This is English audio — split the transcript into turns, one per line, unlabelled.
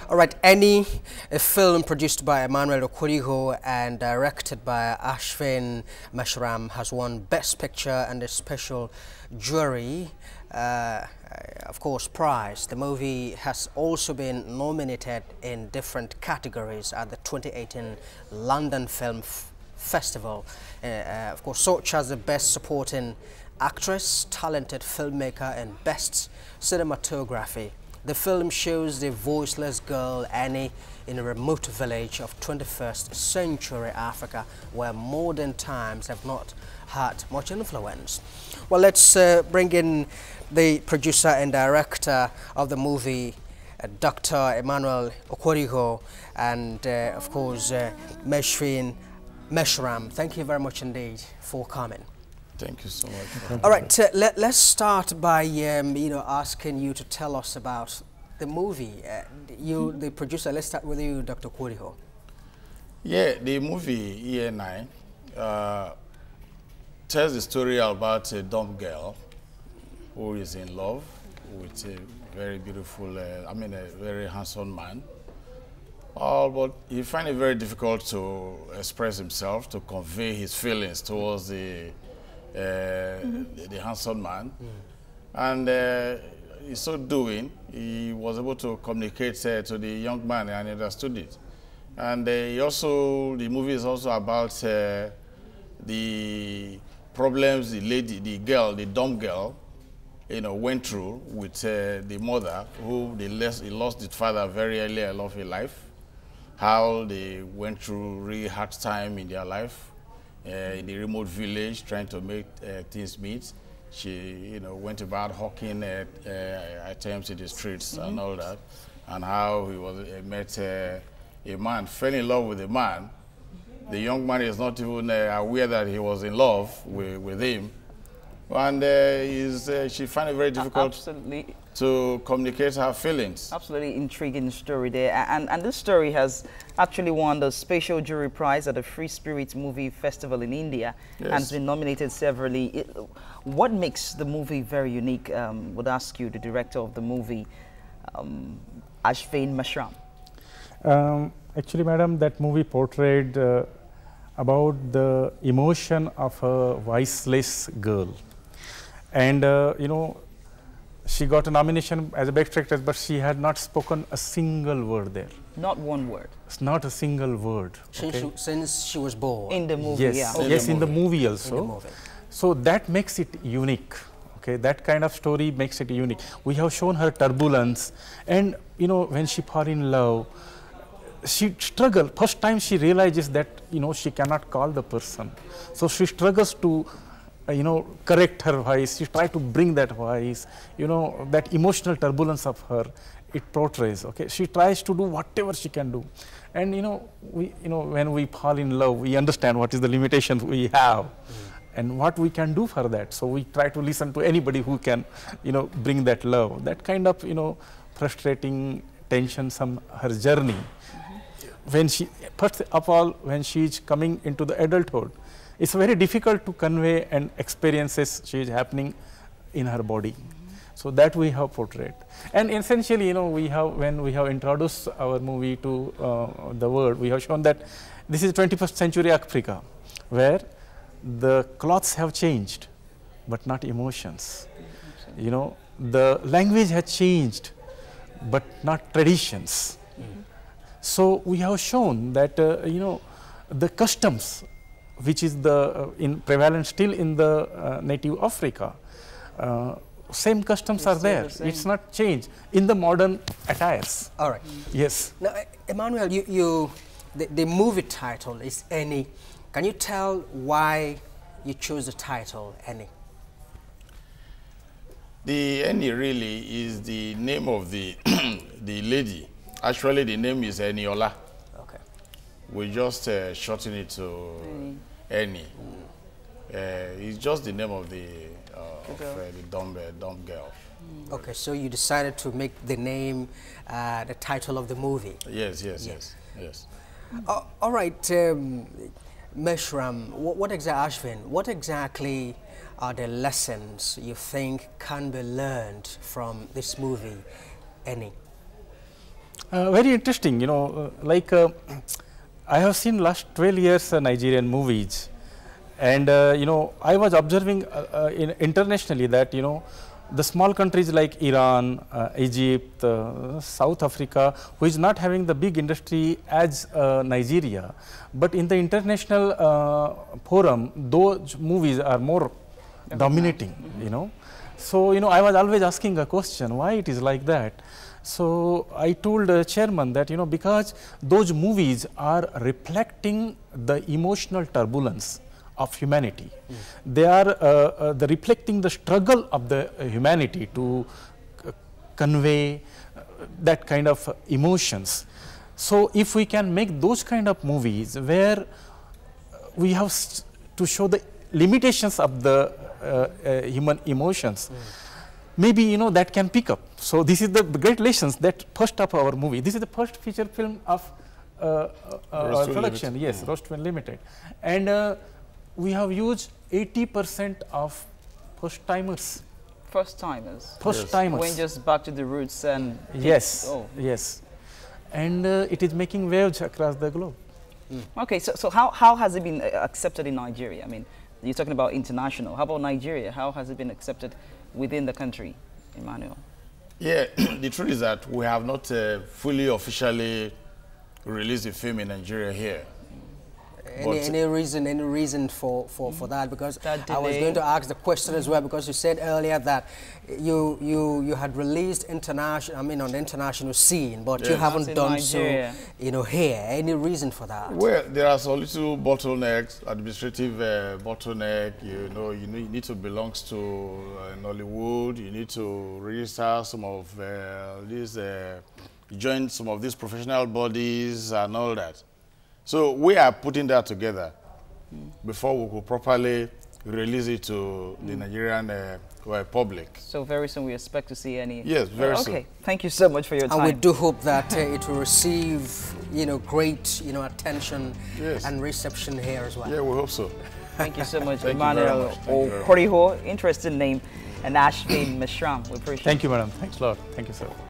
All right, Any, a film produced by Emmanuel Okworigho and directed by Ashvin Meshran, has won Best Picture and a special jury, of course, prize. The movie has also been nominated in different categories at the 2018 London Film Festival, of course, such as the Best Supporting Actress, Talented Filmmaker, and Best Cinematography. The film shows the voiceless girl Annie in a remote village of 21st century Africa where modern times have not had much influence. Well, let's bring in the producer and director of the movie, Dr. Emmanuel Okworigho, and of course Meshran. Thank you very much indeed for coming.
Thank you so much.
All right, let's start by asking you to tell us about the movie. The producer. Let's start with you, Dr. Okworigho.
Yeah, the movie ENI tells the story about a dumb girl who is in love with a very beautiful, a very handsome man. But he finds it very difficult to express himself, to convey his feelings towards the handsome man. And in so doing, he was able to communicate to the young man and he understood it. And the movie is also about the problems the dumb girl, went through with the mother, who he lost his father very early in life. How they went through really hard time in their life. In the remote village, trying to make things meet. She, went about hawking items in the streets and all that, and how he met a man, fell in love with a man. The young man is not even aware that he was in love with him, and she found it very difficult to communicate her feelings.
Absolutely intriguing story there. And this story has actually won the Special Jury Prize at the Free Spirit Movie Festival in India, and has been nominated severally. What makes the movie very unique? Would ask you, the director of the movie, Ashvin Meshran.
Actually, madam, that movie portrayed about the emotion of a voiceless girl. And, she got a nomination as a best actress, but she had not spoken a single word there.
Not one word.
It's not a single word.
Since she was born.
In the movie,
yes, yes, in the movie also.
In the movie.
So that makes it unique. Okay, that kind of story makes it unique. We have shown her turbulence, and when she fall in love, she struggles. First time she realizes that she cannot call the person, so she struggles to correct her voice. She tries to bring that voice, that emotional turbulence of her, it portrays. Okay, she tries to do whatever she can do, and when we fall in love, we understand what is the limitations we have, and what we can do for that. So we try to listen to anybody who can, bring that love, that kind of frustrating tension, her journey. When she, first of all, when she is coming into the adulthood, it's very difficult to convey and experiences she is happening in her body. So that we have portrayed. And essentially, when we have introduced our movie to the world, we have shown that this is 21st century Africa, where the clothes have changed, but not emotions. The language has changed, but not traditions. So we have shown that, the customs, which is prevalent still in the native Africa. Same customs are there. It's not changed in the modern attires.
All right.
Yes.
Now, Emmanuel, the movie title is Any. Can you tell why you chose the title Any?
The Any really is the name of the the lady. Actually, the name is Eniola. We just shorten it to Any. It's just the name of the dumb girl.
Okay, so you decided to make the name the title of the movie.
Yes.
All right, Meshran, what exactly are the lessons you think can be learned from this movie, Any?
Very interesting, you know, I have seen last 12 years Nigerian movies, and you know, I was observing internationally that, you know, the small countries like Iran, Egypt, South Africa, who is not having the big industry as Nigeria, but in the international forum, those movies are more dominating, you know. So, you know, I was always asking a question, why it is like that? So, I told the chairman that, you know, because those movies are reflecting the emotional turbulence of humanity. They are reflecting the struggle of the humanity to convey that kind of emotions. So, if we can make those kind of movies where we have to show the limitations of the human emotions, maybe, you know, that can pick up. So, this is the great lessons that first of our movie. This is the first feature film of our production. Yes, Ashvin Limited, and we have used 80% of first timers.
First timers.
First timers.
Going just back to the roots and.
Yes. Yes, and it is making waves across the globe.
Okay, so how has it been accepted in Nigeria? I mean, you're talking about international. How about Nigeria? How has it been accepted within the country, Emmanuel?
Yeah, the truth is that we have not fully officially released the film in Nigeria here.
Any reason for that? Because I was going to ask the question as well, because you said earlier that you had released international, I mean, on the international scene, but you haven't done so, you know, here. Any reason for that?
Well, there are some little bottlenecks, administrative bottleneck. You know, you need to belong to Nollywood. You need to register some of these, join some of these professional bodies and all that. So we are putting that together before we could properly release it to the Nigerian public.
So very soon we expect to see any.
Yes, very soon.
Okay, thank you so much for your time.
And we do hope that it will receive, you know, great, you know, attention and reception here as well.
Yeah, we hope so.
Thank you so much, Emmanuel Okworigho, interesting name, and Ashvin Meshran. We appreciate it.
Thank you, madam. Thanks a lot. Thank you, sir.